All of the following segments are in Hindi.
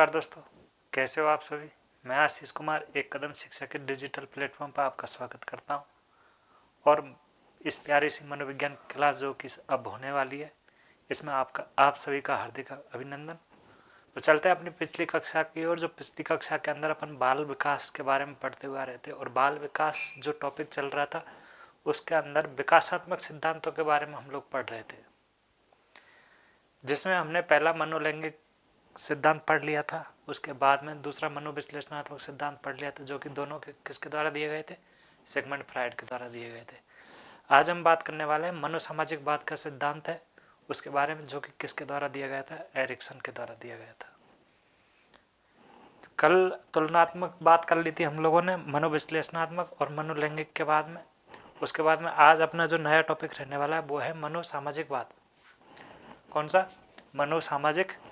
नमस्कार दोस्तों, कैसे हो आप सभी। मैं आशीष कुमार एक कदम शिक्षा के डिजिटल प्लेटफॉर्म पर आपका स्वागत करता हूं और इस प्यारी सी मनोविज्ञान क्लास जो कि अब होने वाली है, इसमें आप सभी का हार्दिक अभिनंदन। तो चलते हैं अपनी पिछली कक्षा की ओर। जो पिछली कक्षा के अंदर अपन बाल विकास के बारे में पढ़ते हुए आ रहे थे और बाल विकास जो टॉपिक चल रहा था उसके अंदर विकासात्मक सिद्धांतों के बारे में हम लोग पढ़ रहे थे, जिसमें हमने पहला मनोलैंगिक सिद्धांत पढ़ लिया था। उसके बाद में दूसरा मनोविश्लेषणात्मक सिद्धांत पढ़ लिया था, जो कि दोनों के किसके द्वारा दिए गए थे, सिगमंड फ्रायड के द्वारा दिए गए थे। आज हम बात करने वाले हैं मनोसामाजिकवाद का सिद्धांत है उसके बारे में, जो कि किसके द्वारा दिया गया था, एरिक्सन के द्वारा दिया गया था। कल तुलनात्मक बात कर ली थी हम लोगों ने मनोविश्लेषणात्मक और मनोलैंगिक के बाद में। उसके बाद में आज अपना जो नया टॉपिक रहने वाला है वो है मनोसामाजिकवाद। कौन सा? मनोसामाजिकवाद।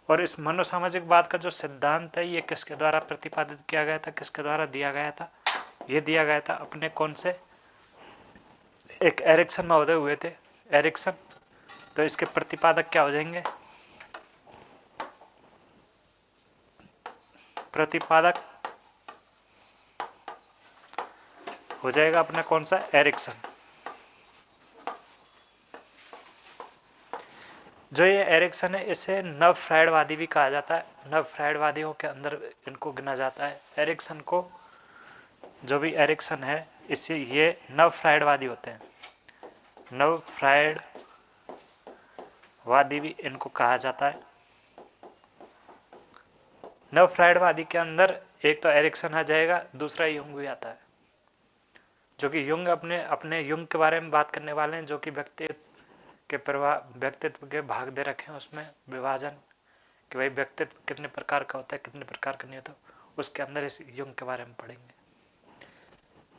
और इस मनोसामाजिकवाद का जो सिद्धांत है ये किसके द्वारा प्रतिपादित किया गया था, किसके द्वारा दिया गया था? ये दिया गया था अपने कौन से एक एरिक्सन महोदय हुए थे, एरिक्सन। तो इसके प्रतिपादक क्या हो जाएंगे? प्रतिपादक हो जाएगा अपना कौन सा, एरिक्सन। जो ये एरिक्सन है इसे नव फ्रायडवादी भी कहा जाता है। नव फ्रायडवादियों के अंदर इनको गिना जाता है। एरिक्सन को, जो भी एरिक्सन है, इससे ये नव फ्रायडवादी होते हैं। नव फ्रायडवादी भी इनको कहा जाता है। नव फ्रायडवादी के अंदर एक तो एरिक्सन आ जाएगा, दूसरा युंग भी आता है, जो कि युंग अपने युंग के बारे में बात करने वाले हैं, जो कि व्यक्तित्व के भाग दे रखे हैं उसमें विभाजन, कि भाई व्यक्तित्व कितने प्रकार का होता है, कितने प्रकार का नहीं होता। उसके अंदर इस युंग के बारे में पढ़ेंगे।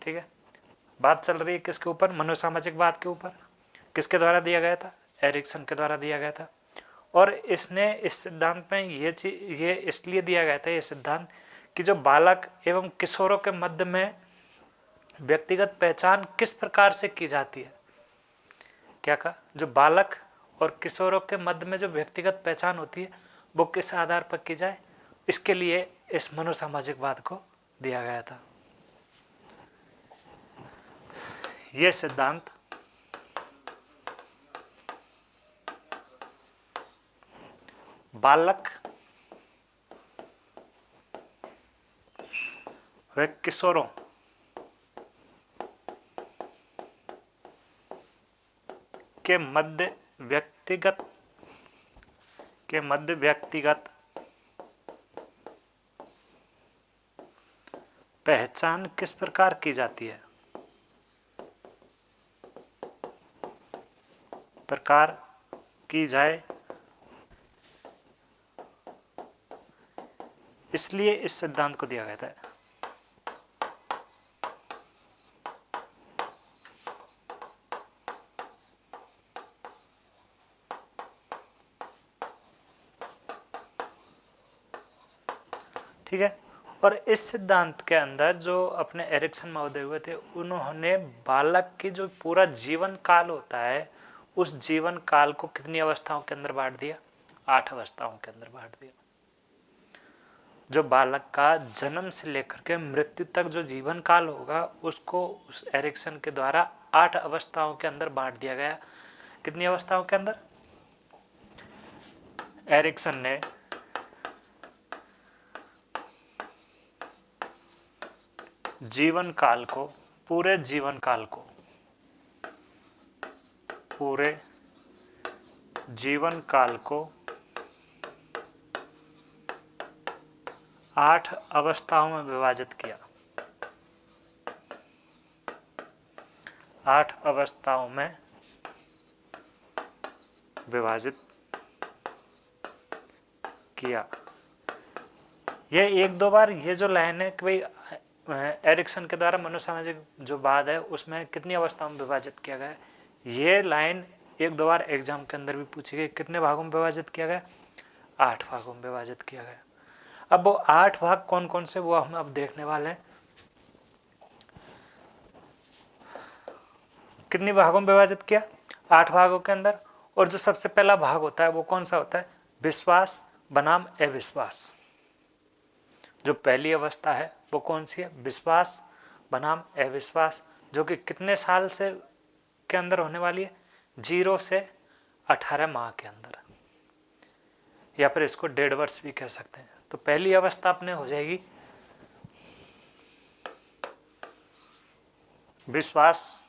ठीक है, बात चल रही है किसके ऊपर? मनोसामाजिकवाद के ऊपर। किसके द्वारा दिया गया था? एरिक्सन के द्वारा दिया गया था। और इसने इस सिद्धांत में ये इसलिए दिया गया था, ये सिद्धांत, कि जो बालक एवं किशोरों के मध्य में व्यक्तिगत पहचान किस प्रकार से की जाती है। क्या कहा? जो बालक और किशोरों के मध्य में जो व्यक्तिगत पहचान होती है वो किस आधार पर की जाए, इसके लिए इस मनोसामाजिकवाद को दिया गया था। यह सिद्धांत बालक व किशोरों के मध्य व्यक्तिगत पहचान किस प्रकार की जाती है, प्रकार की जाए, इसलिए इस सिद्धांत को दिया गया था। ठीक है, और इस सिद्धांत के अंदर जो अपने एरिक्सन महोदय हुए थे, उन्होंने बालक की जो पूरा जीवन काल होता है उस जीवन काल को कितनी अवस्थाओं के अंदर बांट दिया? 8 अवस्थाओं के अंदर बांट दिया। जो बालक का जन्म से लेकर के मृत्यु तक जो जीवन काल होगा उसको उस एरिक्सन के द्वारा 8 अवस्थाओं के अंदर बांट दिया गया। कितनी अवस्थाओं के अंदर? एरिक्सन ने जीवन काल को, पूरे जीवन काल को, पूरे जीवन काल को 8 अवस्थाओं में विभाजित किया। 8 अवस्थाओं में विभाजित किया। यह एक दो बार ये जो लाइन है कि भाई एरिक्सन के द्वारा मनोसामाजिक जो बात है उसमें कितनी अवस्थाओं में विभाजित किया गया है, ये लाइन एक दो बार एग्जाम के अंदर भी पूछी गई। कितने भागों में विभाजित किया गया? 8 भागों में विभाजित किया गया। अब वो 8 भाग कौन कौन से, वो हम अब देखने वाले हैं। कितने भागों में विभाजित किया? 8 भागों के अंदर। और जो सबसे पहला भाग होता है वो कौन सा होता है? विश्वास बनाम अविश्वास। जो पहली अवस्था है वो कौन सी है? विश्वास बनाम अविश्वास, जो कि कितने साल से के अंदर होने वाली है? 0 से 18 माह के अंदर, या फिर इसको 1.5 वर्ष भी कह सकते हैं। तो पहली अवस्था अपने हो जाएगी विश्वास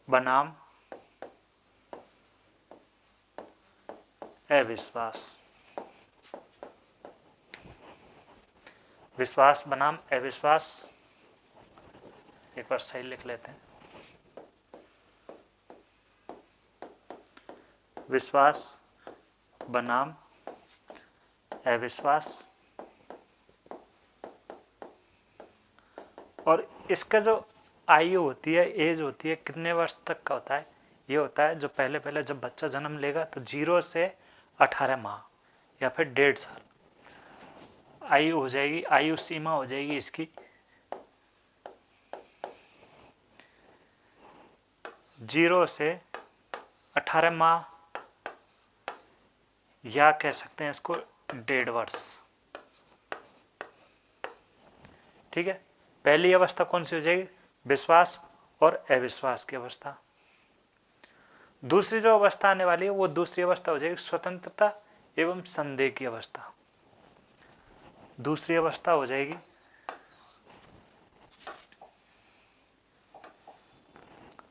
बनाम अविश्वास। विश्वास बनाम अविश्वास, एक बार सही लिख लेते हैं। विश्वास बनाम अविश्वास। और इसका जो आयु होती है, एज होती है, कितने वर्ष तक का होता है? ये होता है जो पहले जब बच्चा जन्म लेगा तो 0 से 18 माह या फिर 1.5 साल आयु हो जाएगी, आयु सीमा हो जाएगी इसकी 0 से 18 माह, या कह सकते हैं इसको 1.5 वर्ष। ठीक है, पहली अवस्था कौन सी हो जाएगी? विश्वास और अविश्वास की अवस्था। दूसरी जो अवस्था आने वाली है वो दूसरी अवस्था हो जाएगी स्वतंत्रता एवं संदेह की अवस्था। दूसरी अवस्था हो जाएगी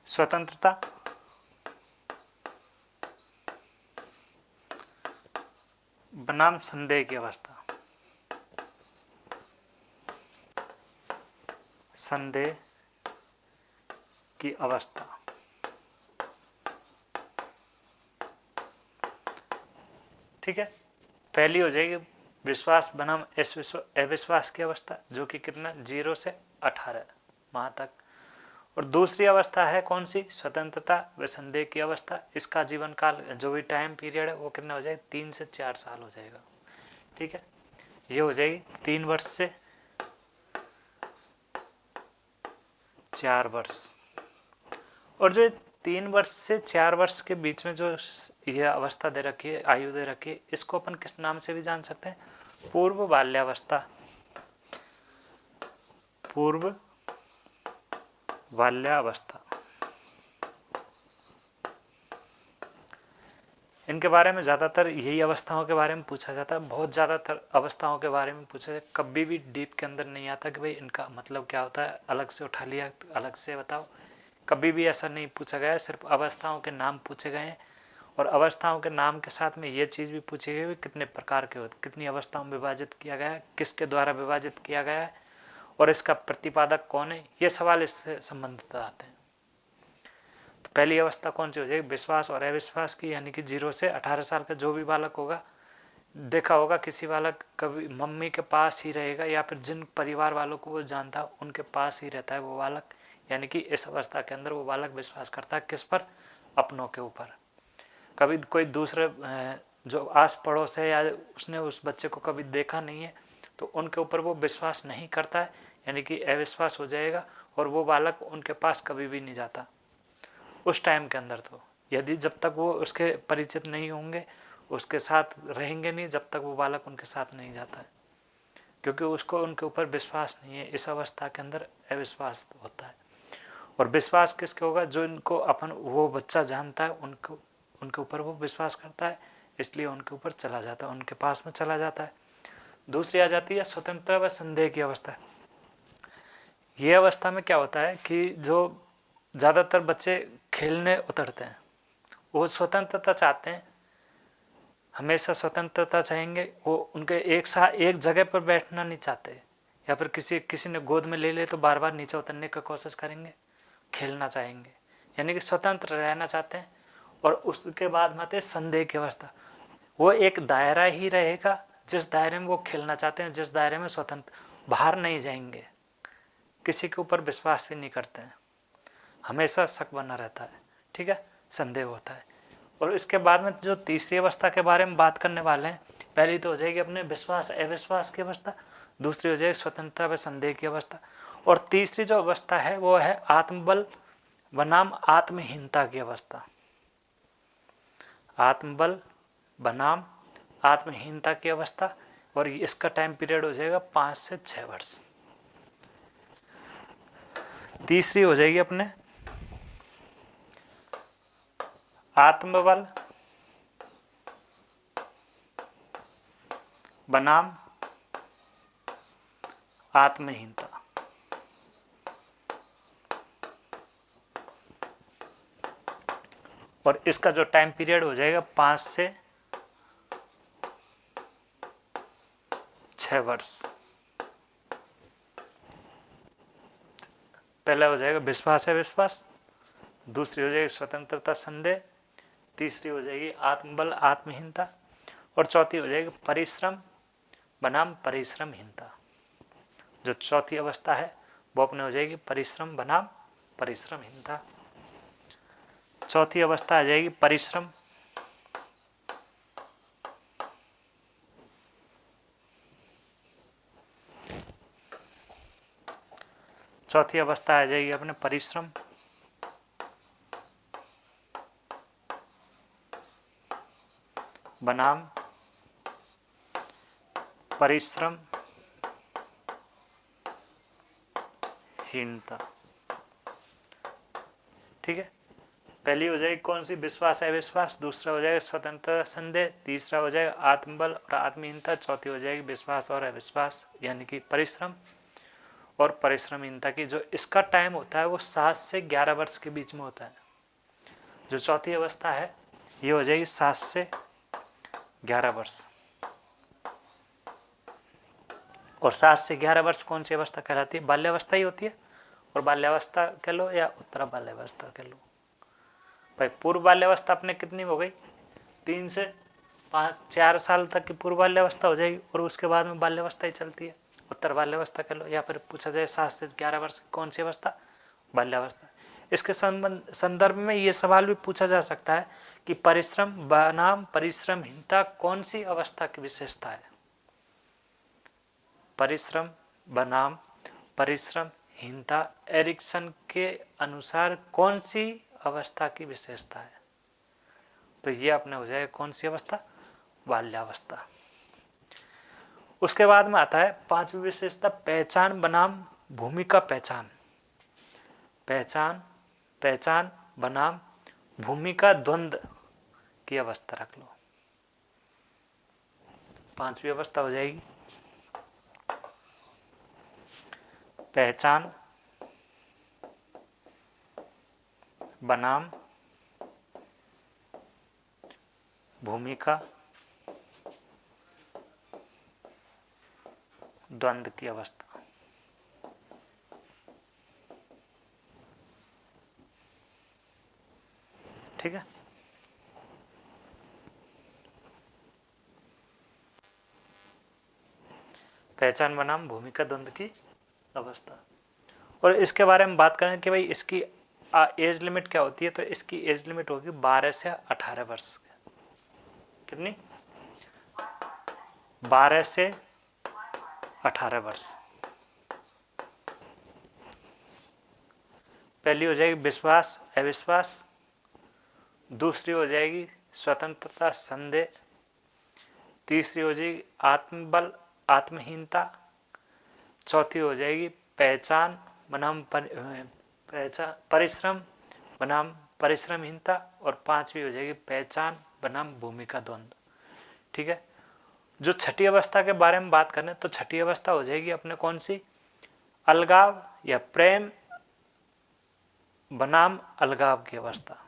स्वतंत्रता बनाम संदेह की अवस्था। संदेह की अवस्था। ठीक है, पहली हो जाएगी विश्वास बनाम अविश्वास की अवस्था, जो कि कितना? 0 से 18 माह तक। और दूसरी अवस्था है कौन सी? स्वतंत्रता व संदेह की अवस्था। इसका जीवन काल, जो भी टाइम पीरियड है वो कितना हो जाएगा? 3 से 4 साल हो जाएगा। ठीक है, ये हो जाएगी 3 वर्ष से 4 वर्ष। और जो 3 वर्ष से 4 वर्ष के बीच में जो यह अवस्था दे रखी है, आयु दे रखी है, इसको अपन किस नाम से भी जान सकते हैं? पूर्व बाल्यावस्था। पूर्व बाल्यावस्था। इनके बारे में ज़्यादातर यही अवस्थाओं के बारे में पूछा जाता है। बहुत ज़्यादातर अवस्थाओं के बारे में पूछा जाता है, कभी भी डीप के अंदर नहीं आता कि भाई इनका मतलब क्या होता है, अलग से उठा लिया अलग से बताओ। कभी भी ऐसा नहीं पूछा गया है, सिर्फ अवस्थाओं के नाम पूछे गए हैं। और अवस्थाओं के नाम के साथ में ये चीज़ भी पूछी गई है कितने प्रकार के होते, कितनी अवस्थाओं में विभाजित किया गया है, किसके द्वारा विभाजित किया गया है, और इसका प्रतिपादक कौन है, ये सवाल इससे संबंधित आते हैं। तो पहली अवस्था कौन सी हो जाएगी? विश्वास और अविश्वास की, यानी कि 0 से 18 साल का जो भी बालक होगा, देखा होगा किसी बालक कभी मम्मी के पास ही रहेगा, या फिर जिन परिवार वालों को वो जानता है उनके पास ही रहता है वो बालक। यानी कि इस अवस्था के अंदर वो बालक विश्वास करता है किस पर? अपनों के ऊपर। कभी कोई दूसरे जो आस पड़ोस है या उसने उस बच्चे को कभी देखा नहीं है तो उनके ऊपर वो विश्वास नहीं करता है, यानी कि अविश्वास हो जाएगा, और वो बालक उनके पास कभी भी नहीं जाता उस टाइम के अंदर। तो यदि जब तक वो उसके परिचित नहीं होंगे, उसके साथ रहेंगे नहीं, जब तक वो बालक उनके साथ नहीं जाता है, क्योंकि उसको उनके ऊपर विश्वास नहीं है। इस अवस्था के अंदर अविश्वास होता है। और विश्वास किसके होगा? जो इनको अपन वो बच्चा जानता है, उनको उनके ऊपर वो विश्वास करता है, इसलिए उनके ऊपर चला जाता है, उनके पास में चला जाता है। दूसरी आ जाती है स्वतंत्रता व संदेह की अवस्था। ये अवस्था में क्या होता है कि जो ज़्यादातर बच्चे खेलने उतरते हैं, वो स्वतंत्रता चाहते हैं, हमेशा स्वतंत्रता चाहेंगे। वो उनके एक जगह पर बैठना नहीं चाहते, या फिर किसी ने गोद में ले ले तो बार बार नीचे उतरने की कोशिश करेंगे, खेलना चाहेंगे, यानी कि स्वतंत्र रहना चाहते हैं। और उसके बाद में आते हैं संदेह की अवस्था। वो एक दायरा ही रहेगा जिस दायरे में वो खेलना चाहते हैं, जिस दायरे में स्वतंत्र, बाहर नहीं जाएंगे, किसी के ऊपर विश्वास भी नहीं करते हैं, हमेशा शक बना रहता है। ठीक है, संदेह होता है। और इसके बाद में जो तीसरी अवस्था के बारे में बात करने वाले हैं, पहली तो हो जाएगी अपने विश्वास अविश्वास की अवस्था, दूसरी हो जाएगी स्वतंत्रता व संदेह की अवस्था, और तीसरी जो अवस्था है वो है आत्मबल बनाम आत्महीनता की अवस्था। आत्मबल बनाम आत्महीनता की अवस्था, और इसका टाइम पीरियड हो जाएगा 5 से 6 वर्ष। तीसरी हो जाएगी अपने आत्मबल बनाम आत्महीनता, और इसका जो टाइम पीरियड हो जाएगा 5 से 6 वर्ष। पहला हो जाएगा विश्वास है विश्वास, दूसरी हो जाएगी स्वतंत्रता संदेह, तीसरी हो जाएगी आत्मबल आत्महीनता, और चौथी हो जाएगी परिश्रम बनाम परिश्रमहीनता। जो चौथी अवस्था है वो अपने हो जाएगी परिश्रम बनाम परिश्रमहीनता। चौथी अवस्था आ जाएगी परिश्रम, चौथी अवस्था आ जाएगी अपने परिश्रम बनाम परिश्रम हीनता। ठीक है, पहली हो जाएगी कौन सी, विश्वास है विश्वास, दूसरा हो जाएगा स्वतंत्र संदेह, तीसरा हो जाएगा आत्मबल और आत्महीनता, चौथी हो जाएगी विश्वास और अविश्वास यानी कि परिश्रम और परिश्रमहीनता की। जो इसका टाइम होता है वो 7 से 11 वर्ष के बीच में होता है। जो चौथी अवस्था है ये हो जाएगी 7 से 11 वर्ष, और 7 से 11 वर्ष कौन सी अवस्था कहलाती है, बाल्यावस्था ही होती है। और बाल्यावस्था कह लो या उत्तरा बाल्यावस्था कह लो। भाई पूर्व बाल्यावस्था अपने कितनी हो गई, 3 से 4 साल तक की पूर्व बाल्यावस्था हो जाएगी, और उसके बाद में बाल्यावस्था ही चलती है, उत्तर बाल्यावस्था कह लो। या फिर पूछा जाए 7 से 11 वर्ष कौन सी अवस्था, बाल्यावस्था। इसके संदर्भ में ये सवाल भी पूछा जा सकता है कि परिश्रम बनाम परिश्रमहीनता कौन सी अवस्था की विशेषता है। परिश्रम बनाम परिश्रमहीनता एरिक्सन के अनुसार कौन सी अवस्था की विशेषता है। तो ये अपने हो जाएगा कौन सी अवस्था, बाल्यावस्था। उसके बाद में आता है पांचवी विशेषता पहचान बनाम भूमिका पहचान। पहचान बनाम भूमिका द्वंद्व की अवस्था रख लो। पांचवी अवस्था हो जाएगी पहचान बनाम भूमिका द्वंद्व की अवस्था। ठीक है, पहचान बनाम भूमिका द्वंद्व की अवस्था। और इसके बारे में बात करें कि भाई इसकी एज लिमिट क्या होती है, तो इसकी एज लिमिट होगी 12 से 18 वर्ष। कितनी, 12 से 18 वर्ष। पहली हो जाएगी विश्वास अविश्वास, दूसरी हो जाएगी स्वतंत्रता संदेह, तीसरी हो जाएगी आत्मबल आत्महीनता, चौथी हो जाएगी पहचान बनाम परिश्रम बनाम परिश्रमहीनता, और पांचवी हो जाएगी पहचान बनाम भूमिका द्वंद्व। ठीक है, जो छठी अवस्था के बारे में बात करें तो छठी अवस्था हो जाएगी अपने कौन सी, अलगाव या प्रेम बनाम अलगाव की अवस्था।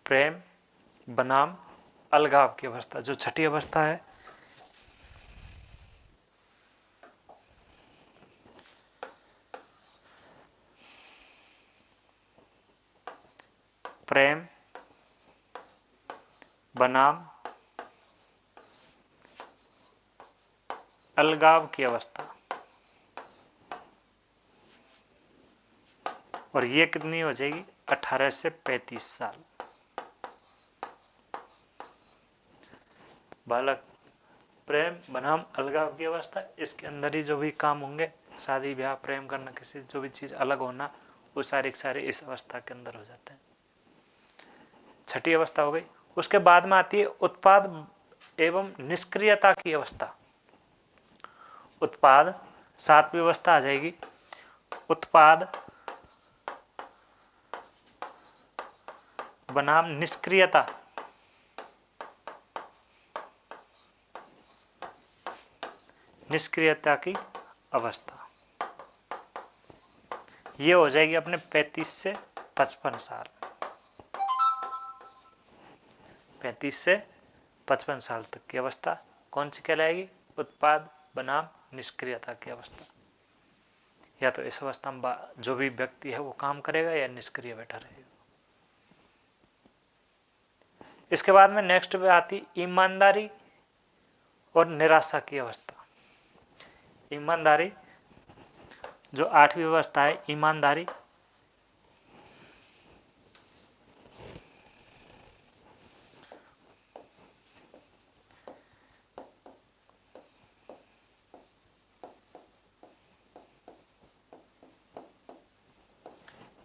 प्रेम बनाम अलगाव की अवस्था जो छठी अवस्था है। प्रेम बनाम अलगाव की अवस्था, और ये कितनी हो जाएगी, 18 से 35 साल। बालक प्रेम बनाम अलगाव की अवस्था, इसके अंदर ही जो भी काम होंगे, शादी ब्याह, प्रेम करना, किसी जो भी चीज़ अलग होना, वो सारे के सारे इस अवस्था के अंदर हो जाते हैं। छठी अवस्था हो गई। उसके बाद में आती है उत्पाद एवं निष्क्रियता की अवस्था। उत्पाद, सातवीं अवस्था आ जाएगी। उत्पाद बनाम निष्क्रियता। निष्क्रियता की अवस्था ये हो जाएगी अपने 35 से 55 साल। 35 से 55 साल तक की अवस्था कौन सी कहलाएगी? उत्पाद बनाम निष्क्रियता की अवस्था। या तो इस अवस्था में जो भी व्यक्ति है वो काम करेगा या निष्क्रिय बैठा रहेगा। इसके बाद में नेक्स्ट पे आती ईमानदारी और निराशा की अवस्था। ईमानदारी जो 8वीं अवस्था है, ईमानदारी।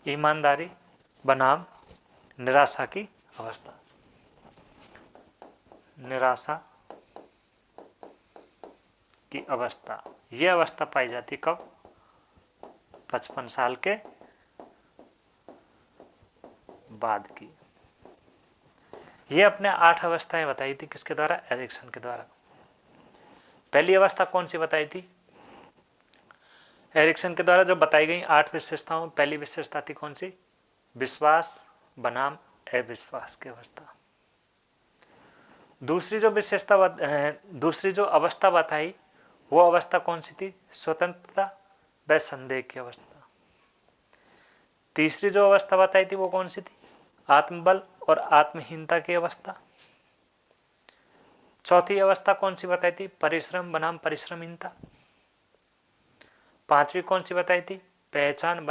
ईमानदारी बनाम निराशा की अवस्था। निराशा की अवस्था, यह अवस्था पाई जाती कब? 55 साल के बाद की। ये अपने 8 अवस्थाएं बताई थी किसके द्वारा? एरिक्सन के द्वारा। पहली अवस्था कौन सी बताई थी? एरिक्सन के द्वारा जो बताई गई 8 विशेषताओं, पहली विशेषता थी कौन सी? विश्वास बनाम अविश्वास की अवस्था। दूसरी जो अवस्था बताई वो अवस्था कौन सी थी? स्वतंत्रता व संदेह की अवस्था। तीसरी जो अवस्था बताई थी वो कौन सी थी? आत्मबल और आत्महीनता की अवस्था। चौथी अवस्था कौन सी बताई थी? परिश्रम बनाम परिश्रमहीनता। पांचवी कौन सी बताई थी? पहचान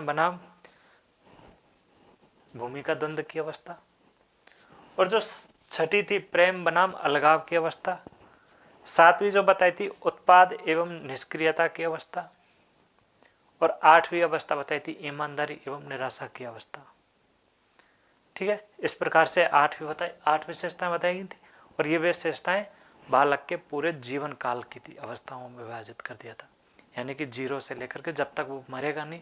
बनाम भूमिका द्वंद्व की अवस्था। और जो छठी थी प्रेम बनाम अलगाव की अवस्था। सातवीं जो बताई थी उत्पाद एवं निष्क्रियता की अवस्था। और 8वीं अवस्था बताई थी ईमानदारी एवं निराशा की अवस्था। ठीक है, इस प्रकार से 8 विशेषताएं बताई गई थी। और ये विशेषताएं बालक के पूरे जीवन काल की थी अवस्थाओं में विभाजित कर दिया था। यानी कि 0 से लेकर के जब तक वो मरेगा नहीं,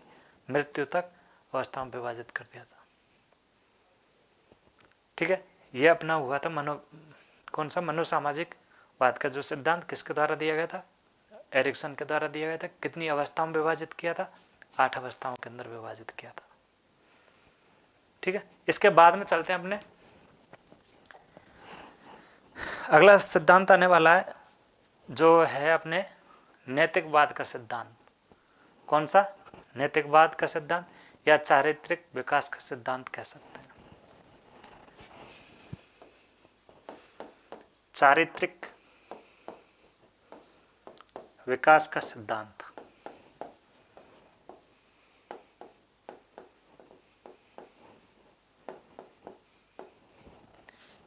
मृत्यु तक अवस्थाओं में विभाजित कर दिया था। ठीक है, ये अपना हुआ था कौन सा? मनोसामाजिकवाद का जो सिद्धांत किसके द्वारा दिया गया था? एरिक्सन के द्वारा दिया गया था। कितनी अवस्थाओं में विभाजित किया था? 8 अवस्थाओं के अंदर विभाजित किया था। ठीक है, इसके बाद में चलते हैं अपने अगला सिद्धांत आने वाला है जो है अपने नैतिकवाद का सिद्धांत। कौन सा? नैतिकवाद का सिद्धांत या चारित्रिक विकास का सिद्धांत कह सकते हैं। चारित्रिक विकास का सिद्धांत।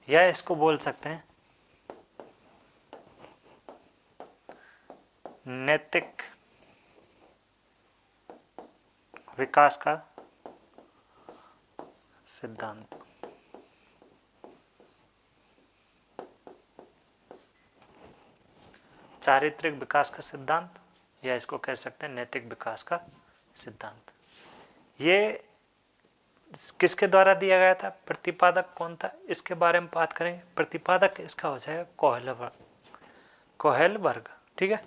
या इसको बोल सकते हैं नैतिक विकास का सिद्धांत। चारित्रिक विकास का सिद्धांत या इसको कह सकते हैं नैतिक विकास का सिद्धांत। ये किसके द्वारा दिया गया था? प्रतिपादक कौन था? इसके बारे में बात करेंगे। प्रतिपादक इसका हो जाएगा कोहेलबर्ग। ठीक है,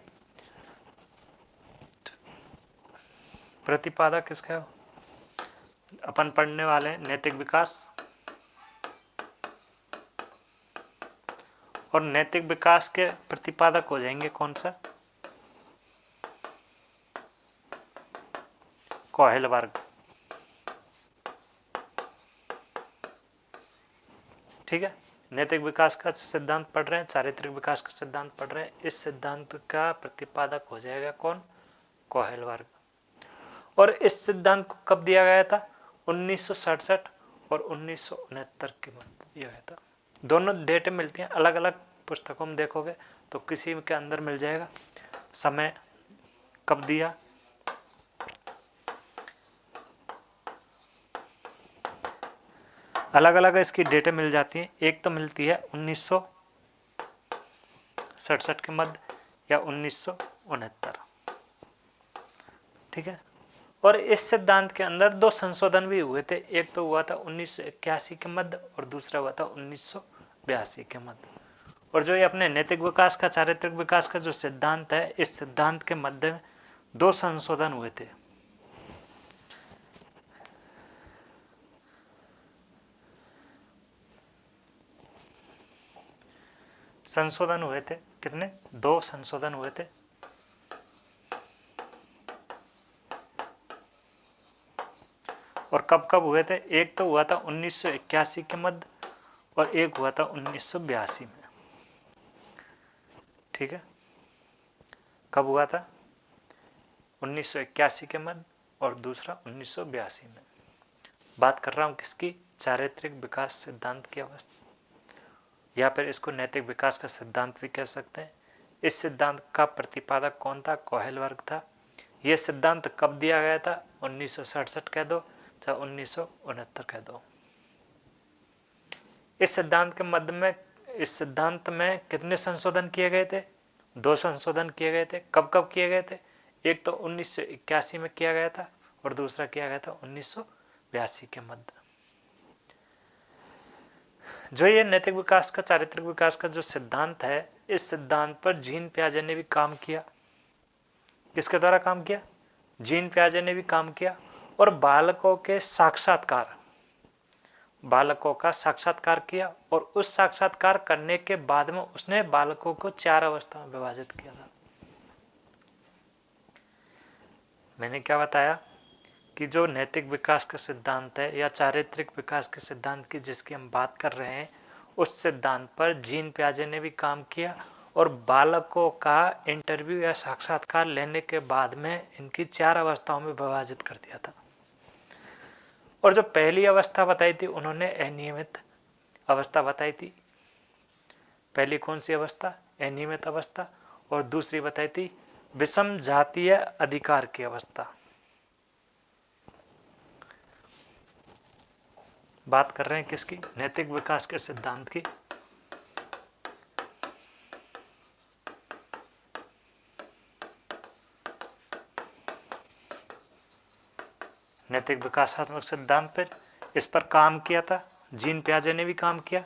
प्रतिपादक इसका अपन पढ़ने वाले हैं नैतिक विकास। और नैतिक विकास के प्रतिपादक हो जाएंगे कौन सा? कोहेलबर्ग। ठीक है, नैतिक विकास का सिद्धांत पढ़ रहे हैं, चारित्रिक विकास का सिद्धांत पढ़ रहे हैं। इस सिद्धांत का प्रतिपादक हो जाएगा कौन? कोहेलबर्ग। और इस सिद्धांत को कब दिया गया था? 1967 और 1969 के मध्य दिया गया था। दोनों डेटें मिलती हैं, अलग अलग पुस्तकों में देखोगे तो किसी के अंदर मिल जाएगा समय कब दिया, अलग अलग इसकी डेटें मिल जाती हैं। एक तो मिलती है 1967 के मध्य या 1969, ठीक है। और इस सिद्धांत के अंदर दो संशोधन भी हुए थे, एक तो हुआ था 1981 के मध्य और दूसरा हुआ था 1982 के मध्य। और जो ये अपने नैतिक विकास का, चारित्रिक विकास का जो सिद्धांत है, इस सिद्धांत के मध्य में दो संशोधन हुए थे। संशोधन हुए थे कितने? दो संशोधन हुए थे। और कब कब हुए थे? एक तो हुआ था 1981 के मध्य और एक हुआ था 1982 में, ठीक है। कब हुआ था? 1981 के मध्य और दूसरा 1982 में। बात कर रहा हूँ किसकी? चारित्रिक विकास सिद्धांत की अवस्था, या फिर इसको नैतिक विकास का सिद्धांत भी कह सकते हैं। इस सिद्धांत का प्रतिपादक कौन था? कोहेलबर्ग था। यह सिद्धांत कब दिया गया था? 1967 कह दो चाहे 1969 कह दो। इस सिद्धांत के मध्य में, इस सिद्धांत में कितने संशोधन किए गए थे? दो संशोधन किए गए थे। कब कब किए गए थे? एक तो 1981 में किया गया था और दूसरा किया गया था 1982 के मध्य। जो ये नैतिक विकास का, चारित्रिक विकास का जो सिद्धांत है, इस सिद्धांत पर जीन पियाजे ने भी काम किया। किसके द्वारा काम किया? जीन पियाजे ने भी काम किया। और बालकों के साक्षात्कार, बालकों का साक्षात्कार किया और उस साक्षात्कार करने के बाद में उसने बालकों को 4 अवस्था में विभाजित किया था। मैंने क्या बताया कि जो नैतिक विकास का सिद्धांत है या चारित्रिक विकास के सिद्धांत की जिसकी हम बात कर रहे हैं, उस सिद्धांत पर जीन पियाजे ने भी काम किया और बालकों का इंटरव्यू या साक्षात्कार लेने के बाद में इनकी 4 अवस्थाओं में विभाजित कर दिया था। और जो पहली अवस्था बताई थी उन्होंने अनियमित अवस्था बताई थी। पहली कौन सी अवस्था? अनियमित अवस्था। और दूसरी बताई थी विषम जातीय अधिकार की अवस्था। बात कर रहे हैं किसकी? नैतिक विकास के सिद्धांत की। नैतिक विकासात्मक सिद्धांत पर, इस पर काम किया था जीन पियाजे ने भी काम किया।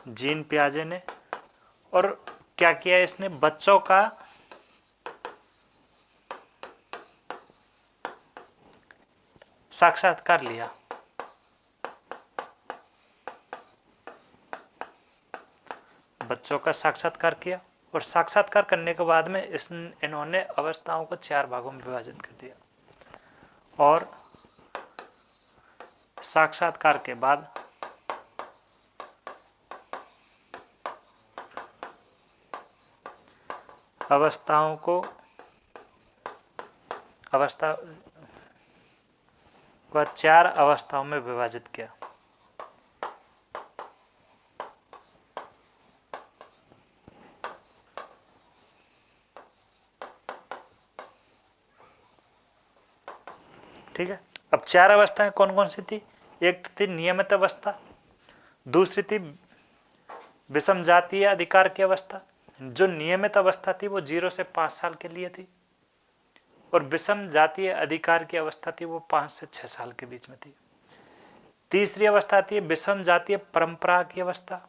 जीन पियाजे ने, और क्या किया इसने? बच्चों का साक्षात्कार लिया। बच्चों का साक्षात्कार किया और साक्षात्कार करने के बाद में इन्होंने अवस्थाओं को 4 भागों में विभाजित कर दिया। और साक्षात्कार के बाद अवस्थाओं को, अवस्था को 4 अवस्थाओं में विभाजित किया। ठीक है। अब 4 अवस्थाएं कौन कौन सी थी? एक थी नियमित अवस्था, दूसरी थी विषम जातीय अधिकार की अवस्था। जो नियमित अवस्था थी वो 0 से 5 साल के लिए थी और विषम जातीय अधिकार की अवस्था थी वो 5 से 6 साल के बीच में थी। तीसरी अवस्था थी विषम जातीय परंपरा की अवस्था,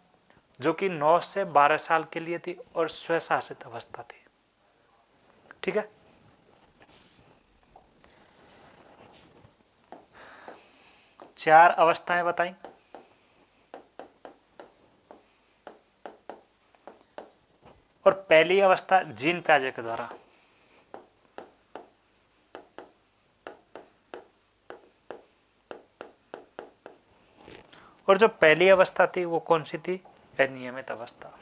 जो कि 9 से 12 साल के लिए थी और स्वशासित अवस्था थी। ठीक है। चार अवस्थाएं बताई। और पहली अवस्था जीन पियाजे के द्वारा, और जो पहली अवस्था थी वो कौन सी थी? अनियमित अवस्था।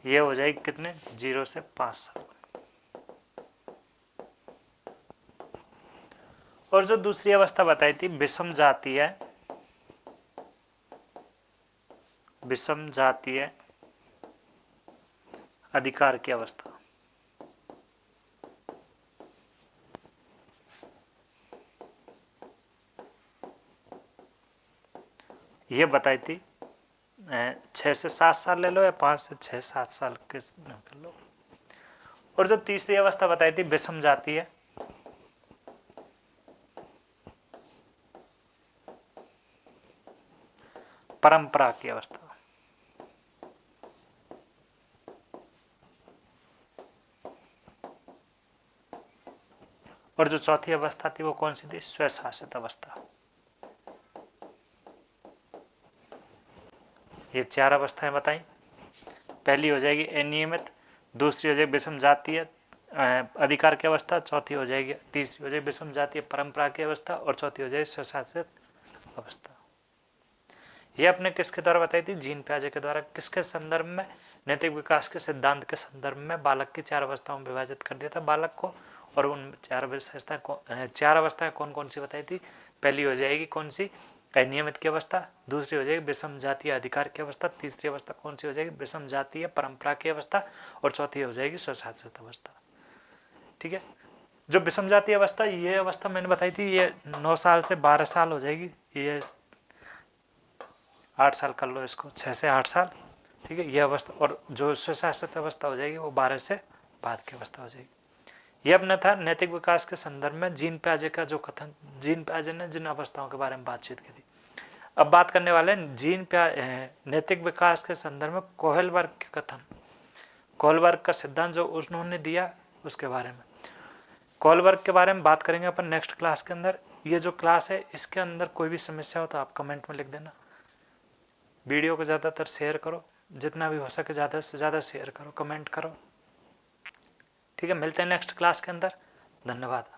ये हो जाएगी कितने, 0 से 5 साल। और जो दूसरी अवस्था बताई थी विषम जातीय, विषम जातीय अधिकार की अवस्था, ये बताई थी 6 से 7 साल ले लो या 5 से 6-7 साल के कर लो। और जो तीसरी अवस्था बताई थी विषम जातीय, परंपरा की अवस्था, और जो चौथी अवस्था थी वो कौन सी थी, स्वशासित अवस्था। ये 4 अवस्थाएं बताई। पहली हो जाएगी अनियमित, दूसरी हो जाएगी विषम जातीय अधिकार की अवस्था, चौथी हो जाएगी, तीसरी हो जाएगी विषम जातीय परंपरा की अवस्था, और चौथी हो जाएगी स्वशासित अवस्था। ये अपने किसके द्वारा बताई थी, जीन पियाजे के द्वारा। किसके संदर्भ में, नैतिक विकास के सिद्धांत के संदर्भ में बालक की 4 अवस्थाओं में विभाजित कर दिया था बालक को। और उन 4 अवस्थाएं कौन कौन सी बताई थी, पहली हो जाएगी कौन सी, अनियमित की अवस्था, दूसरी हो जाएगी विषम जातीय अधिकार की अवस्था, तीसरी अवस्था कौन सी हो जाएगी, विषम जातीय परंपरा की अवस्था, और चौथी हो जाएगी स्वशासित अवस्था। ठीक है। जो विषम जातीय अवस्था, ये अवस्था मैंने बताई थी, ये 9 साल से 12 साल हो जाएगी, ये 8 साल कर लो इसको, 6 से 8 साल। ठीक है, ये अवस्था। और जो स्वशासित अवस्था हो जाएगी वो 12 से बाद की अवस्था हो जाएगी। ये अपना था नैतिक विकास के संदर्भ में जीन पियाजे का जो कथन, जीन पियाजे ने जिन अवस्थाओं के बारे में बातचीत की थी। अब बात करने वाले नैतिक विकास के संदर्भ में कोहलबर्ग के कथन, कोहलबर्ग का सिद्धांत जो उन्होंने दिया उसके बारे में, कोहलबर्ग के बारे में बात करेंगे अपन नेक्स्ट क्लास के अंदर। ये जो क्लास है इसके अंदर कोई भी समस्या हो तो आप कमेंट में लिख देना। वीडियो को ज़्यादातर शेयर करो, जितना भी हो सके ज़्यादा से ज़्यादा शेयर करो, कमेंट करो। ठीक है, मिलते हैं नेक्स्ट क्लास के अंदर। धन्यवाद।